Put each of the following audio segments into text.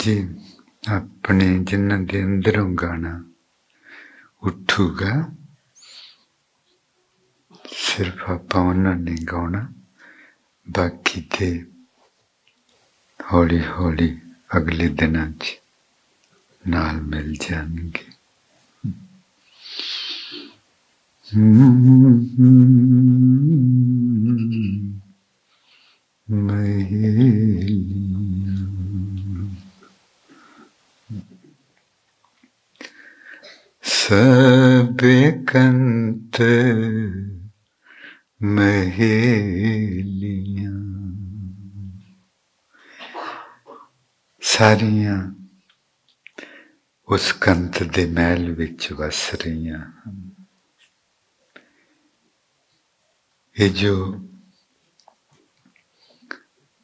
जी अपने जिन्हां दे अंदरों गाना उठूगा, सिर्फ आपां उन्हां ने गाउणा, बाकी ते हौली हौली अगले दिनां च नाल मिल जाणगे। सबेकंत महेलियां, सारियां उस कंत दे महल विच वस रहियां हन। ये जो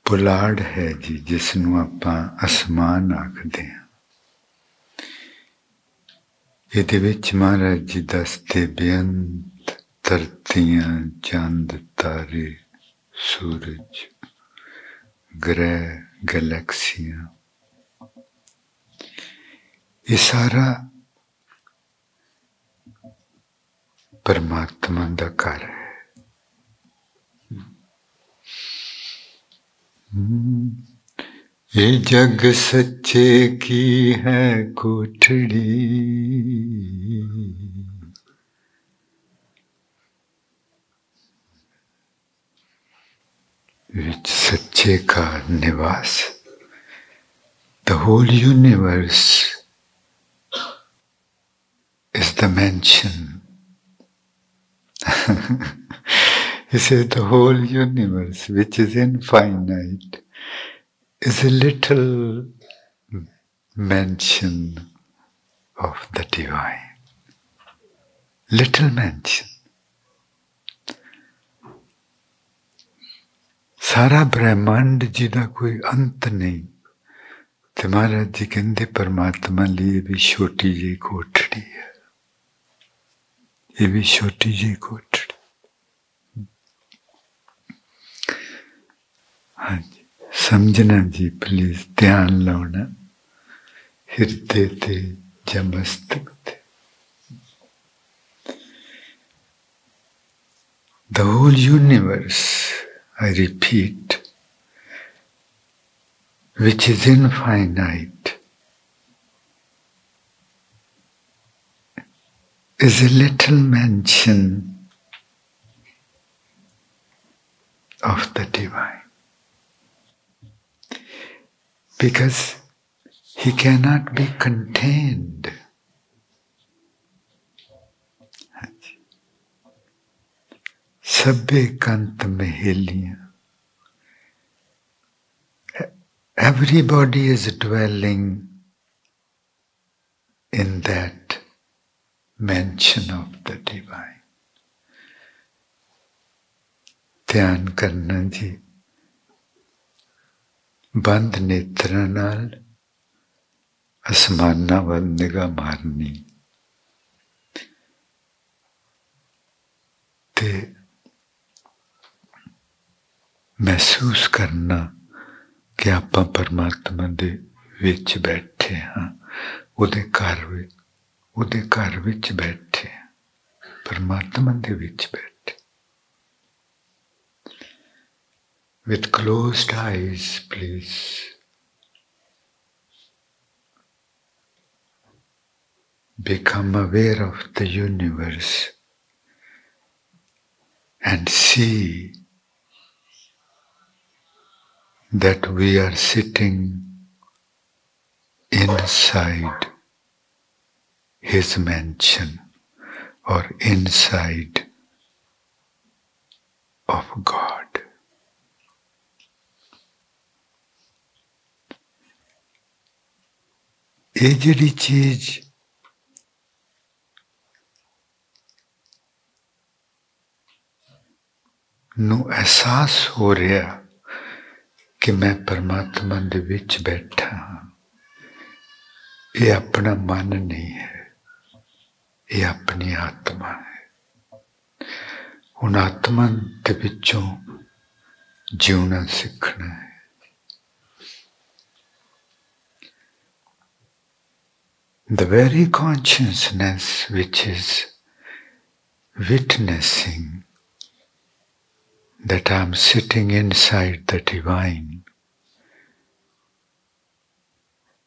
पुलाड़ है जी, जिसनूं आपां आसमान आखदे हां, इहदे विच महाराज जी दसदे बेअंत धरतियां, चंद, तारे, सूरज, ग्रह, गैलैक्सियां, ये सारा परमात्मा दा घर है। ये जग सच्चे की है कोठड़ी, विच सच्चे का निवास। The whole universe is the mansion. He says the whole universe, which is infinite, is a little mansion of the divine. Little mansion. सारा ब्रह्मांड जिहदा कोई अंत नहीं, ते महाराज जी कहंदे परमात्मा लिए भी छोटी जी कोठड़ी है। ये भी छोटी जी कोठड़ी। हाँ जी, समझना जी, प्लीज ध्यान लाना हृदय ते या मस्तक ते। The whole universe, I repeat, which is infinite, is a little mansion of the divine. Because he cannot be contained. Sabbe kant meheliyan. Everybody is dwelling in that mansion of the divine. ध्यान करना जी, बंद नेत्रां नाल आसमानां वल निगाह मारनी ते महसूस करना कि आपां परमात्मा दे विच बैठे हाँ, उहदे घर विच बैठे, परमात्मा दे विच बैठे। With closed eyes, please. Become aware of the universe and see that we are sitting inside his mansion or inside of God. ये जिहड़ी चीज नूं एहसास हो रहा कि मैं परमात्मा दे विच बैठा हाँ, ये अपना मन नहीं है, ये अपनी आत्मा है। हुण आत्मा दे विचों जीवना सीखना है। The very consciousness which is witnessing that I am sitting inside the divine,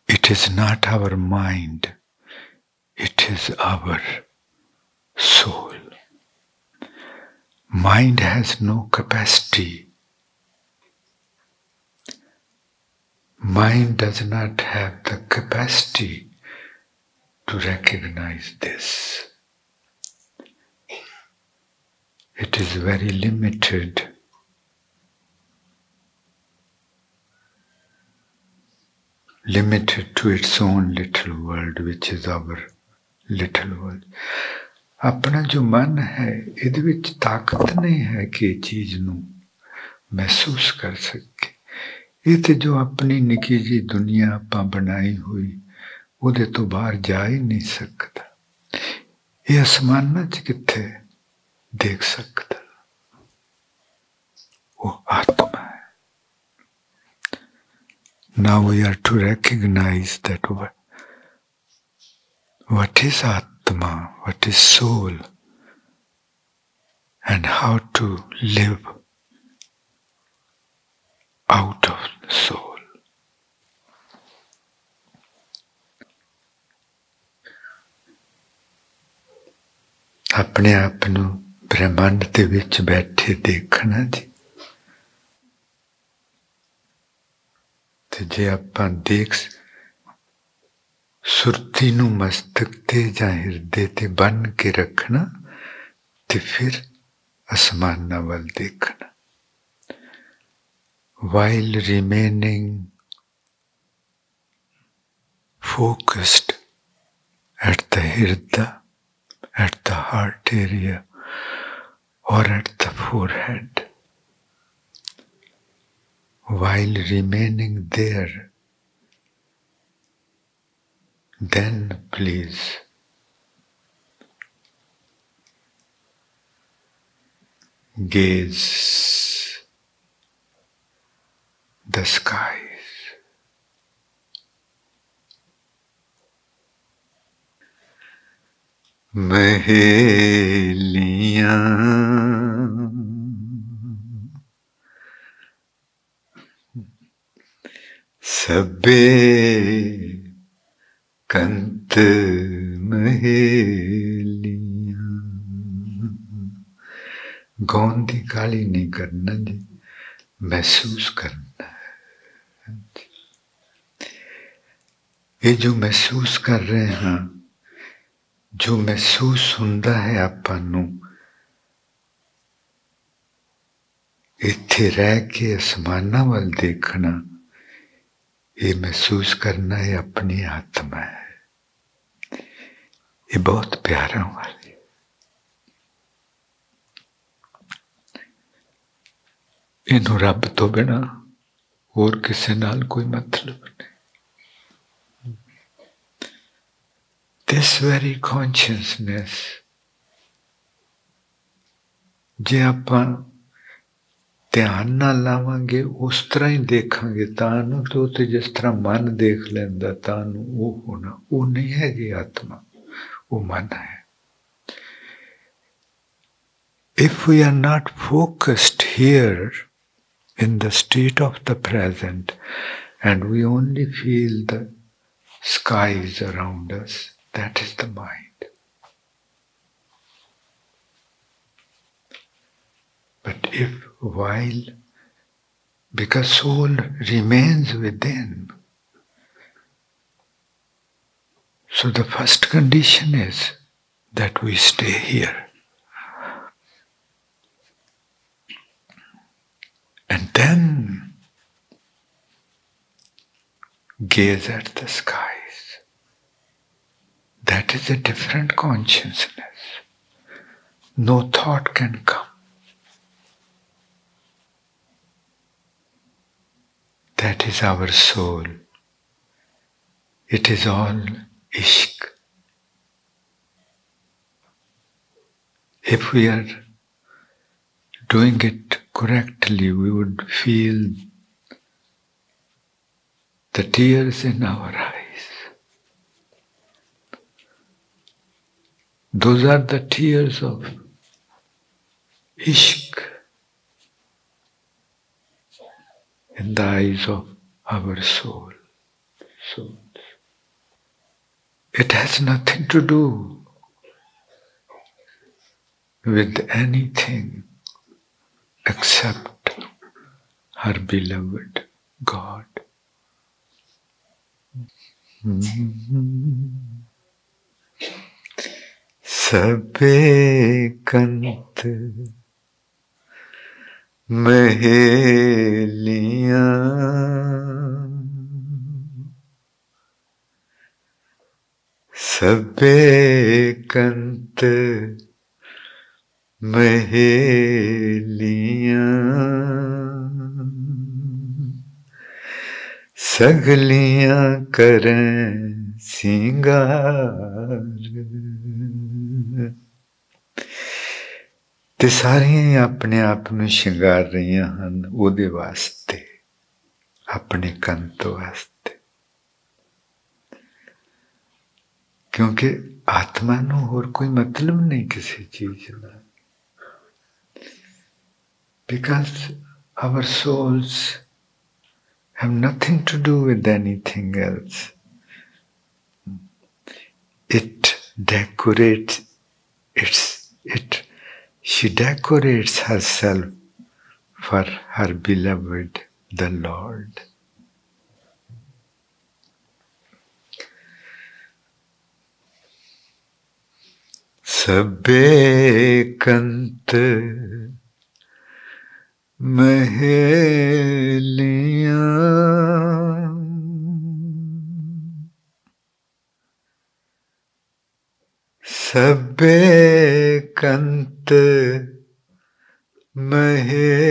it is not our mind, it is our soul. Mind has no capacity. Mind does not have the capacity to recognize this. It is very limited. Limited to its own little world, which is our little world. अपना जो मन है, ਇਹਦੇ ਵਿੱਚ ਤਾਕਤ ਨਹੀਂ ਹੈ ਕਿ ਇਹ ਚੀਜ਼ ਨੂੰ ਮਹਿਸੂਸ ਕਰ ਸਕੇ। ਇਹ ਤੇ ਜੋ ਆਪਣੀ ਨਿੱਕੀ ਜਿਹੀ ਦੁਨੀਆ ਆਪਾਂ ਬਣਾਈ ਹੋਈ, ਉਹਦੇ ਤੋਂ ਬਾਹਰ ਜਾ ਹੀ ਨਹੀਂ ਸਕਦਾ। ਇਹ ਅਸਮਾਨਾਂ 'ਚ ਕਿੱਥੇ ਦੇਖ ਸਕਦਾ? ਉਹ ਆਤਮਾ ਹੈ। Now we are to recognize that what is Atma, what is soul, and how to live out of the soul. अपने आप ਨੂੰ ਬ੍ਰਹਮੰਡ ਦੇ ਵਿੱਚ ਬੈਠੇ ਦੇਖਣਾ ਜੀ। ਤੇ ਜੇ ਆਪਾਂ ਦੇਖ ਸੁਰਤੀ ਨੂੰ ਮਸਤਕ ਤੇ ਜਾਂ ਹਿਰਦੇ ਤੇ ਬੰਨ ਕੇ ਰੱਖਣਾ ਤੇ ਫਿਰ ਅਸਮਾਨਾਂ ਵੱਲ ਦੇਖਣਾ। While remaining focused at the hirda, at the heart area, or at the forehead, while remaining there, then please gaze the skies. Maheliyan Sabbe Kant Maheliyan। गौन की गाली नहीं करना जी, महसूस करना है। ये जो महसूस कर रहे हैं, जो महसूस ਹੁੰਦਾ है ਆਪਾਂ ਨੂੰ, ਇੱਥੇ ਰਹਿ ਕੇ ਅਸਮਾਨਾਂ ਵੱਲ ਦੇਖਣਾ, ये महसूस करना है अपनी आत्मा है। ये बहुत प्यारा वाली है। इन्हों रब तो बिना और किसी नाल कोई मतलब नहीं। This very consciousness, जे आपां ਧਿਆਨ ਨਾਲ ਲਾਵਾਂਗੇ ਉਸ ਤਰ੍ਹਾਂ ਹੀ ਦੇਖਾਂਗੇ ਤਾਂ ਨੂੰ, ਤੇ ਉਹ ਤੇ ਜਿਸ ਤਰ੍ਹਾਂ ਮਨ ਦੇਖ ਲੈਂਦਾ ਤਾਂ ਨੂੰ ਉਹ ਹੋਣਾ, ਉਹ ਨਹੀਂ ਹੈਗੀ ਆਤਮਾ, ਉਹ ਮਨ ਹੈ। If we are not focused here in the state of the present and we only feel the skies around us, that is the mind. But if while, because soul remains within, so the first condition is that we stay here. And then gaze at the skies. That is a different consciousness. No thought can come. That is our soul. It is all ishq. If we are doing it correctly, we would feel the tears in our eyes. Those are the tears of ishq in the eyes of our soul. So it has nothing to do with anything except her beloved God. Sabe kant maheliyan, sabe kant maheliyan, सगलियां करें सिंगार, ते सारियां अपने आप में शिंगार रही हैं उहदे वास्ते, अपने कंत वास्ते, क्योंकि आत्मा नूं होर कोई मतलब नहीं किसी चीज का. Because our souls have nothing to do with anything else. It decorates she decorates herself for her beloved, the Lord. Sabbe kant maheliyan, sabbe kant maheliyan,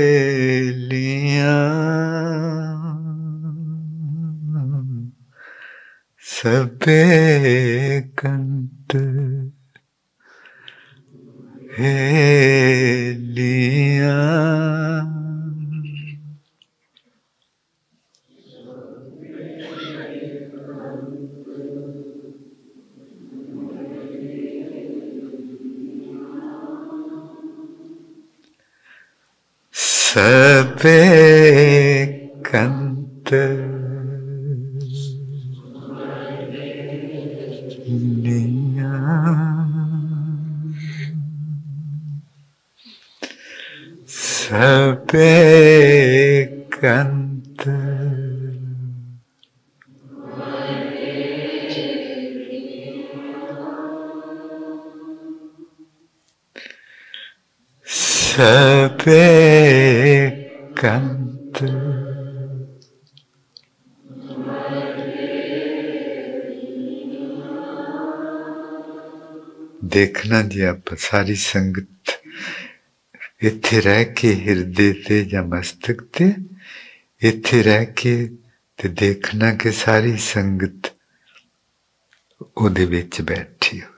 sabbe kant maheliyan. Sabbe kant maheliyan, sabbe kant sabbe kant देखना जी आप सारी संगत इत्थे रह के हिरदे ते या मस्तक ते इत्थे रह के ते देखना कि सारी संगत उहदे विच बैठी हुई.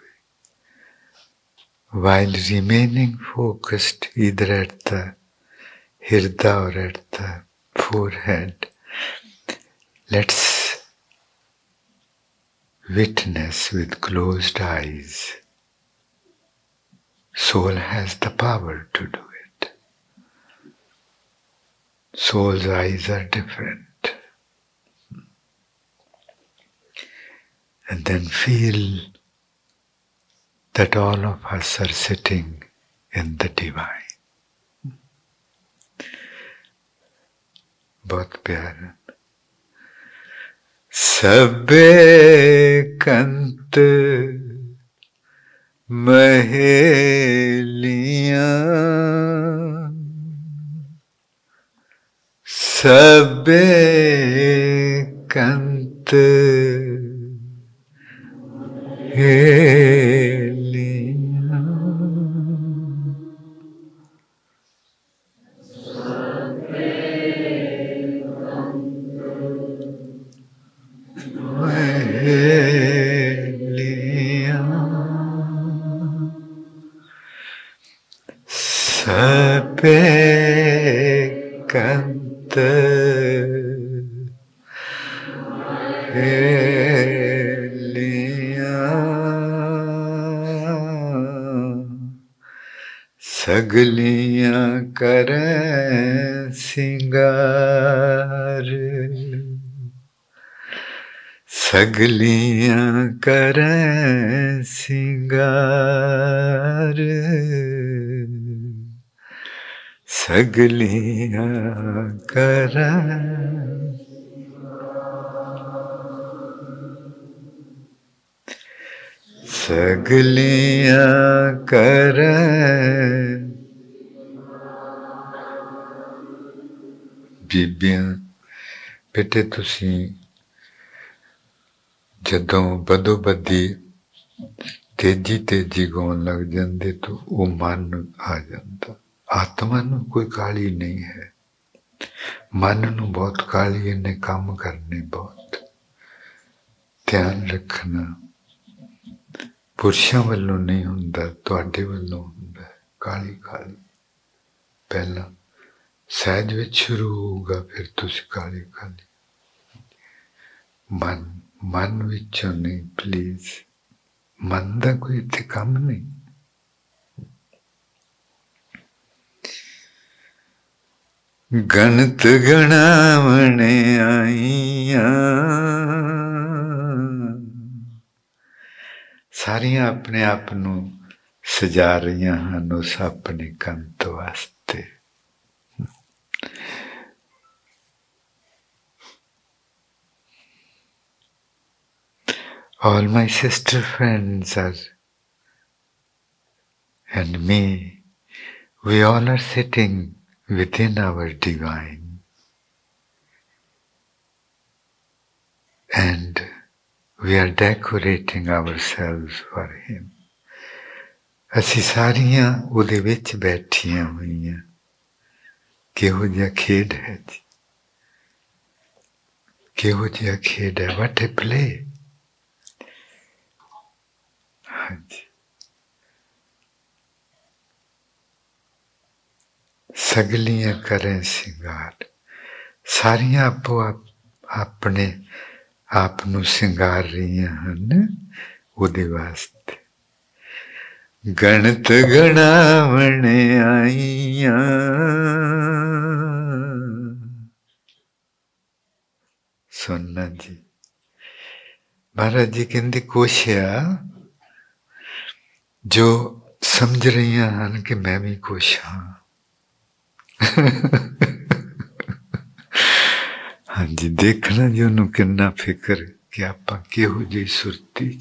While remaining focused either at the hirda or at the forehead, let's witness with closed eyes. Soul has the power to do it. Soul's eyes are different. And then feel that all of us are sitting in the divine. बहुत प्यारा. सबे कंत maheliyan, sabbe kant maheliyan, sabbe kant maheliyan, सगलियां करै सिंगार, सगलियां करै सिंगार, सगलियां करै। सगलियां करै। बीबियां बेटे तुसीं जदों बदो बदी तेजी तेजी गाउण लग जांदे तो वो मन आ जाता। आत्मा नूं कोई काली नहीं है, मन नूं बहुत काली, इन्हें काम करने बहुत। ध्यान रखना पुरुषां वल्लों नहीं हुंदा, तुहाडे वल्लों हुंदा है। काली काली पहला सहज विच शुरू होगा, फिर तुसीं काली काली। मन मन विचों नहीं प्लीज, मन दा कोई इत्थे काम नहीं। गणत गणावणे आईयां, सारियां अपने आप नूं सजा रहियां हन उस अपने कंत वास्ते। All my sister friends are, and me, we all are sitting within our divine, and we are decorating ourselves for him. ਅਸੀਂ ਸਾਰੀਆਂ ਉਹਦੇ ਵਿੱਚ ਬੈਠੀਆਂ ਹੋਈਆਂ। ਕਿਹੋ ਜਿਹਾ ਖੇਡ ਹੈ ਜੀ, ਕਿਹੋ ਜਿਹਾ ਖੇਡ ਹੈ। What a play। ਹਾਂਜੀ, सगलियां करें सिंगार, सारियां आपो अपने आप नूं सिंगार रहियां हन उहदे वास्ते। गणत गणावणे आईयां, सुनना जी। महाराज जी कहंदे कोशिया जो समझ रहियां हन कि मैं भी कुछ हाँ। हाँ जी, देखना जी उन्होंने कितना फिक्र कि आपां किहो जी सुरती च।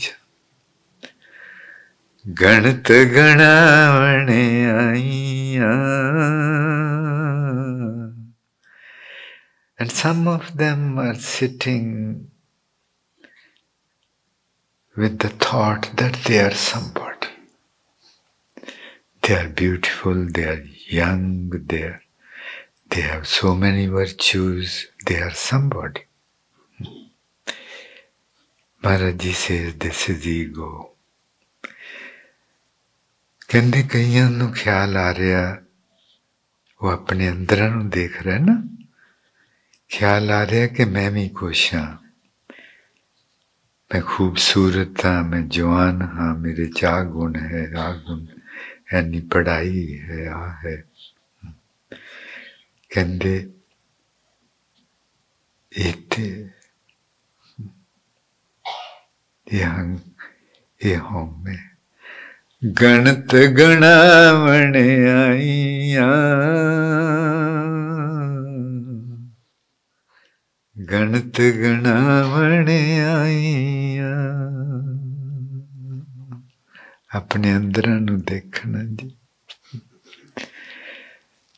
गणत गणावणे आईयां, and some of them are sitting with the thought that they are somebody. They are beautiful, they are young, they have so many virtues, they are somebody. Maharaj Ji says this is ego. कहते कईयां नूं ख्याल आ रहा, वो अपने अंदर नूं देख रहा ना, ख्याल आ रहा कि मैं भी कुछ हाँ, मैं खूबसूरत हाँ, मैं जवान हाँ, मेरे च आ गुण है, आ गुण, यानी पढ़ाई है, आ है। कहते ये हों में गणत गणावणे आईयां, गणत गणावणे आईयां। अपने अंदर नूं देखना जी।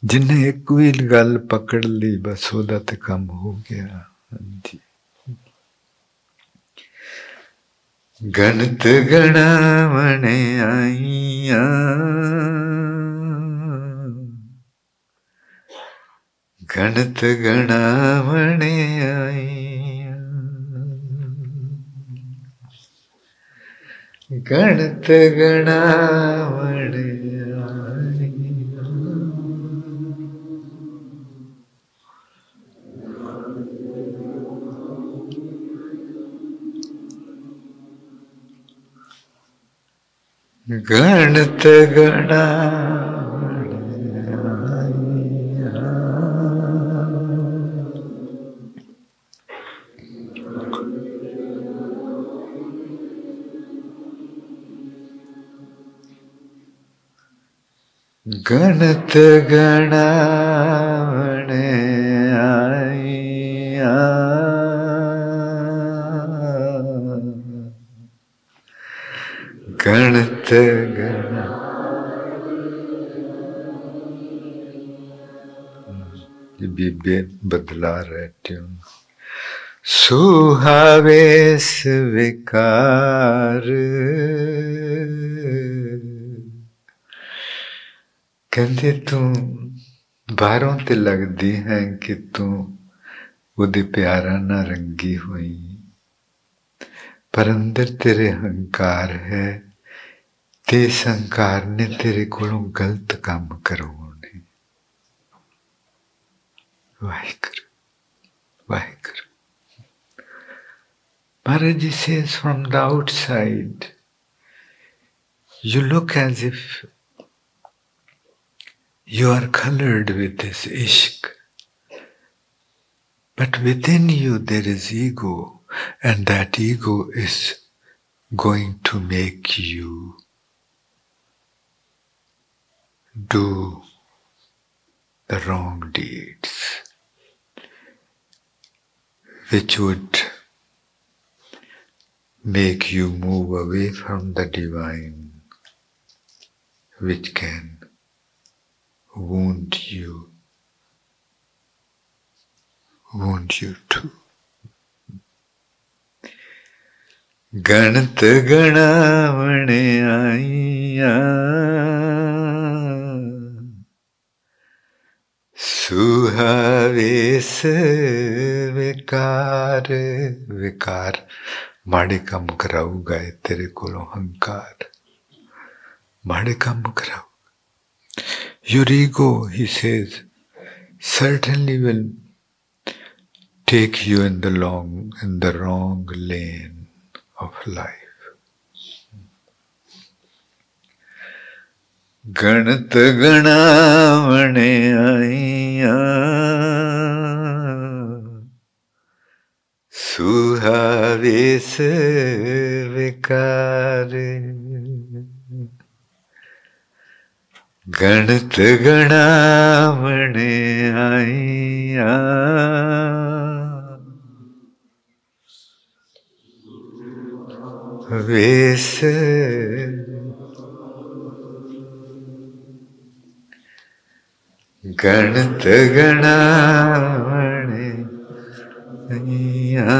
जिन्हें एक भी गल पकड़ ली बस ओदा ते काम हो गया जी। गणत गणावणे आईयां, गणत गणावणे आईयां, गणत गणावणे आईयां। गणत गणावणे गणत गणावणे आईया गणत गण ये भी बदला रहे ट्यून सुहावेस विकार कहते तू बाहरों ते लगदी है कि तू उदे प्यारा ना रंगी हुई पर अंदर तेरे हंकार है ते संकार ने तेरे कोलों गलत काम करवाने Waheguru Waheguru Maharaj ji says from the outside you look as if you are colored with this ishq, but within you there is ego, and that ego is going to make you do the wrong deeds, which would make you move away from the divine, which can wound you too. गणत गणावणे आईया सुहावेस विकार विकार माड़े काम कराऊगा तेरे कोलों हंकार माड़े काम कराऊ Your ego, he says, certainly will take you in the wrong lane of life. Ganat ganavane aiya suhaves vikare गणत गणावणे आईया वेस गणत गणावणे आईया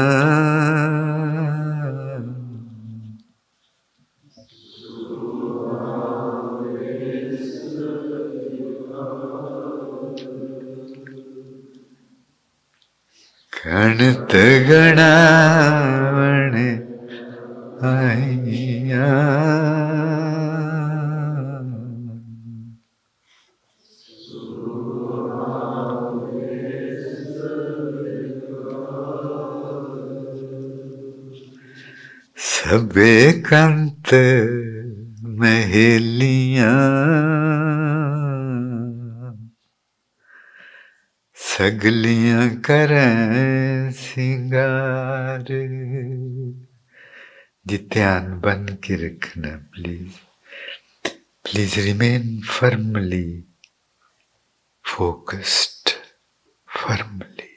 गणत गणावणे आईया सबे कंत महेलियां सगलियां करें सिंगार जी ध्यान बन के रखना please remain firmly focused firmly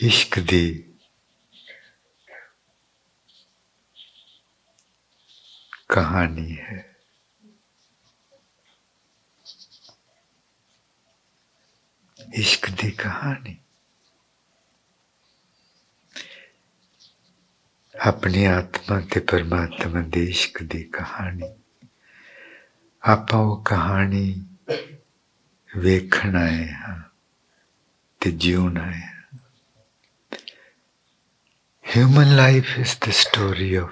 इश्क दी कहानी है इश्क दी कहानी अपनी आत्मा ते परमात्मा दे इश्क दी कहानी आपां वो कहानी वेखण आए हां ते जीवन आए हां Human life is the story of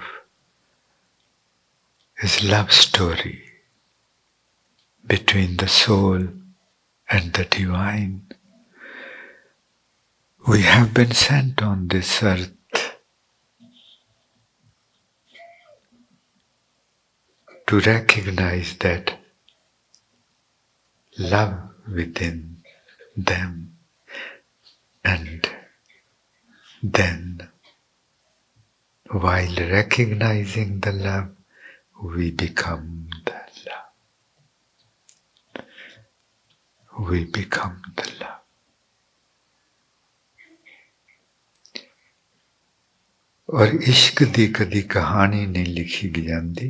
his love story between the soul and the divine. We have been sent on this earth to recognize that love within them and then while recognizing the love, we become the love. We become the love. और इश्क दी कदी कहानी नहीं लिखी जाती,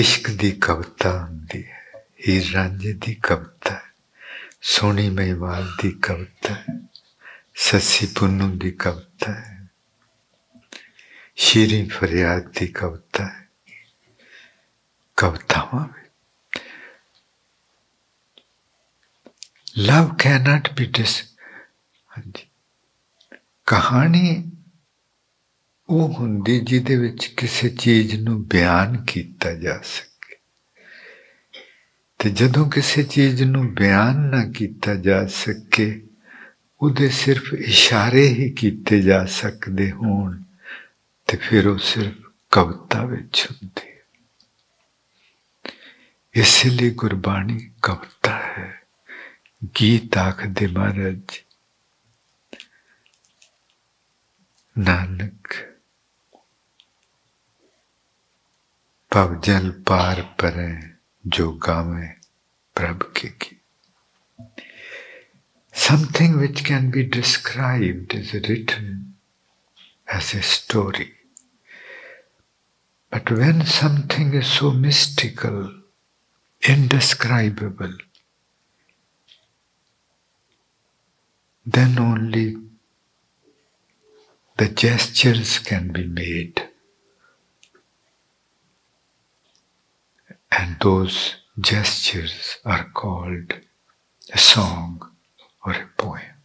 इश्क दी कविता होंदी है। हीर रांझे दी कविता है, सोनी महिवाल दी कविता है, सस्सी पुन्नू दी कविता है, शीरी फरियाद दी कविता है। कवितावां लव कैनॉट बी कहानी ਉਹ ਹੁੰਦੀ ਜਿਹਦੇ ਵਿੱਚ ਕਿਸੇ ਚੀਜ਼ ਨੂੰ ਬਿਆਨ ਕੀਤਾ ਜਾ ਸਕੇ, ਤੇ ਜਦੋਂ ਕਿਸੇ ਚੀਜ਼ ਨੂੰ ਬਿਆਨ ਨਾ ਕੀਤਾ ਜਾ ਸਕੇ, ਉਹਦੇ ਸਿਰਫ ਇਸ਼ਾਰੇ ਹੀ ਕੀਤੇ ਜਾ ਸਕਦੇ ਹੋਣ, ਤੇ ਫਿਰ ਉਹ ਸਿਰਫ ਕਵਿਤਾ ਵਿੱਚ ਹੁੰਦੀ ਹੈ। ਇਸ ਲਈ ਗੁਰਬਾਣੀ ਕਵਿਤਾ ਹੈ। ਗੀਤ ਆਖਦੇ ਮਹਾਰਾਜ ਨਾਨਕ भव जल पार परे जो गावे प्रभ के गीत। Something which can be described is written as a story. But when something is so mystical, indescribable, then only the gestures can be made. And those gestures are called a song or a poem.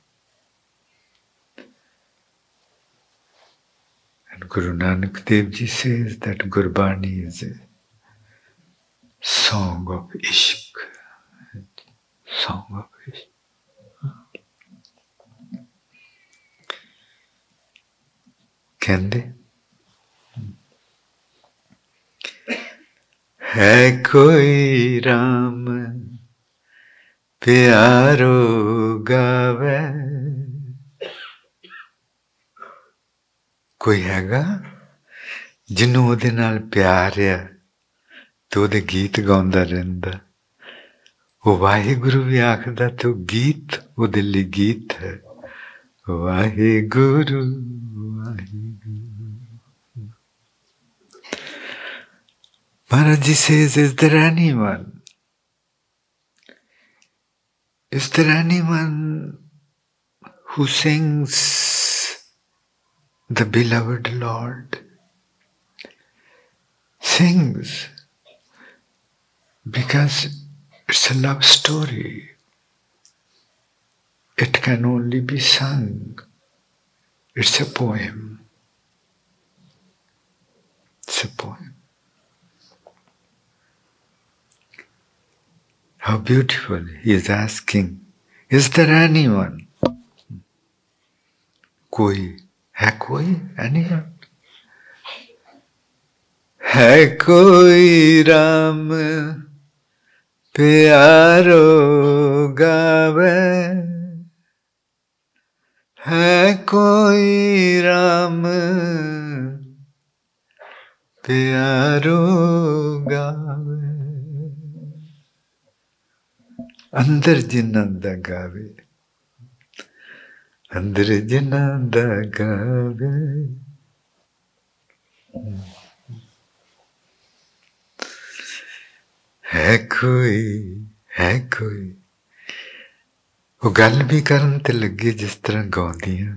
And Guru Nanak Dev Ji says that Gurbani is a song of Ishq. Song of Ishq. Can they? है कोई राम प्यारो गावे, कोई हैगा जिन्नू ओहदे नाल प्यार है तो ओहदे गीत गाउंदा रहिंदा। वो वाहिगुरु भी आखदा तो गीत ओहदे लई गीत है। Waheguru Waheguru. Maharaj Ji says, is there anyone who sings the beloved Lord? Sings because it's a love story. It can only be sung. It's a poem. It's a poem. How beautiful. He is asking, is there anyone? कोई है? कोई? Anyone? है कोई राम प्यारो गावे, है कोई राम प्यारो गावे। अंदर जिन्हां दा गावे, अंदर जिन्हां दा गावे। है कोई वो गल भी करन ते लगे जिस तरह गाउंदियां।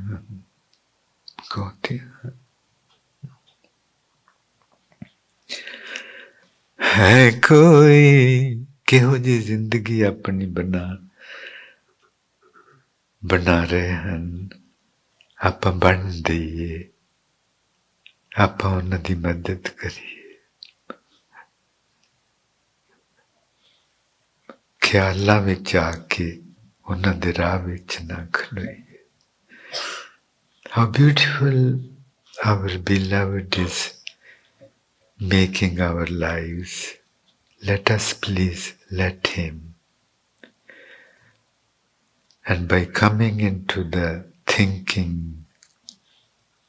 है कोई किहो जी जिंदगी अपनी बना रहे हैं, आपां बन दईए, आपां उन्हां दी मदद करिए। ख्यालां विच आके उन्हां दे राह विच ना खलोईए। How beautiful our beloved is making our lives. Let us please let him. And by coming into the thinking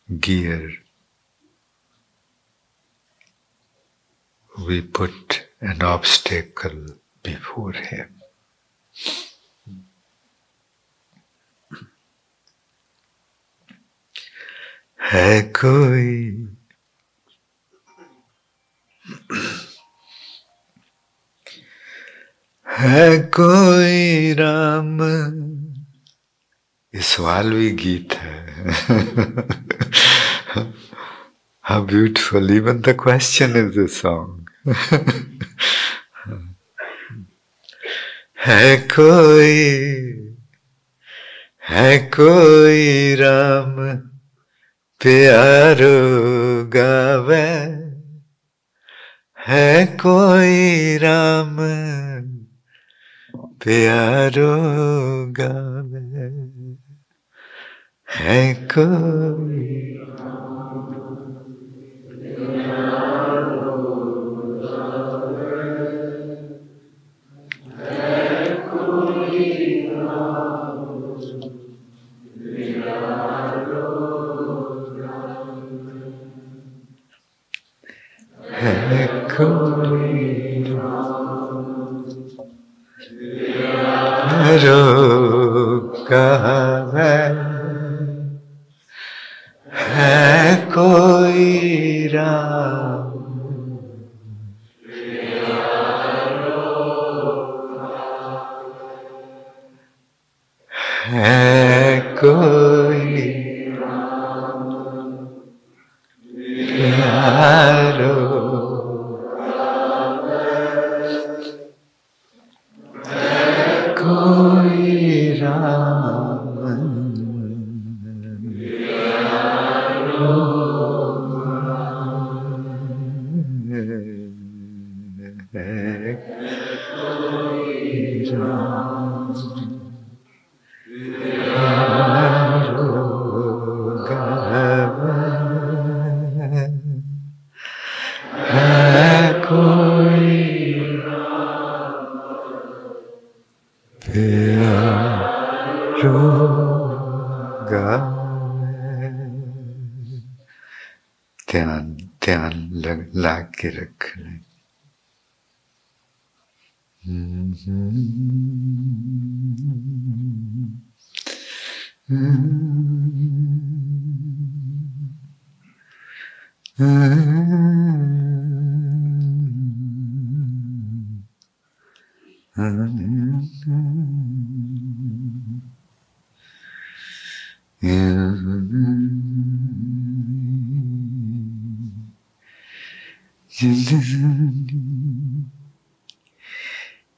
gear, we put an obstacle before him. है कोई राम, ये सवालवी गीत है. How beautiful, even the question is a song. है कोई राम प्यारो गावे, है कोई राम प्यारो गावे, है कोई है कोई राम है कोई प्यारो कोई राम ध्यान ला के रख लें.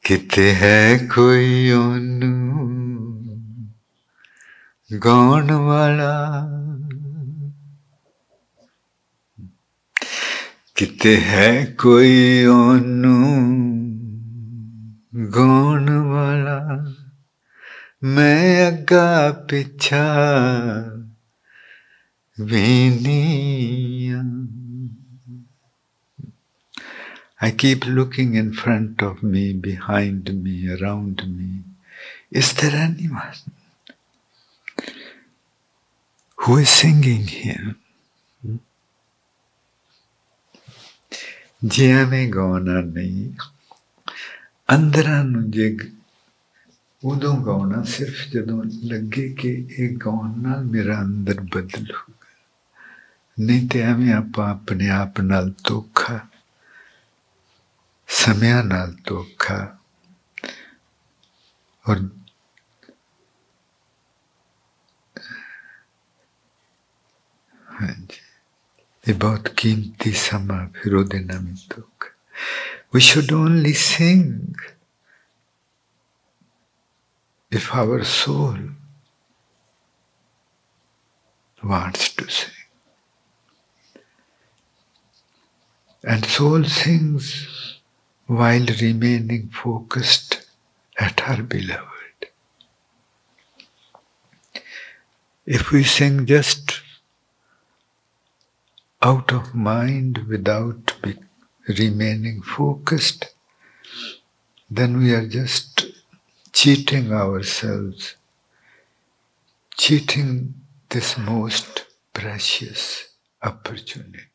किते है कोई ओनू गाउण वाला, किते है कोई ओनू गाउण वाला, मैं अग्गा पिछा Weinia. I keep looking in front of me, behind me, around me. Is there anyone who is singing here? जे मैं गाना नहीं, अंदरां नूं जे उदों गाना सिर्फ जदों लगे कि एक गाउण नाल मेरा अंदर बदल होगा. नहीं तो एवें आपां अपने आप नाल धोखा, समयां नाल धोखा और हाँ जी, ये बहुत कीमती समा फिर ओदे नाल धोखा. We should only sing if our soul wants to sing. And soul sings while remaining focused at her beloved. If we sing just out of mind without remaining focused, then we are just cheating ourselves, cheating this most precious opportunity.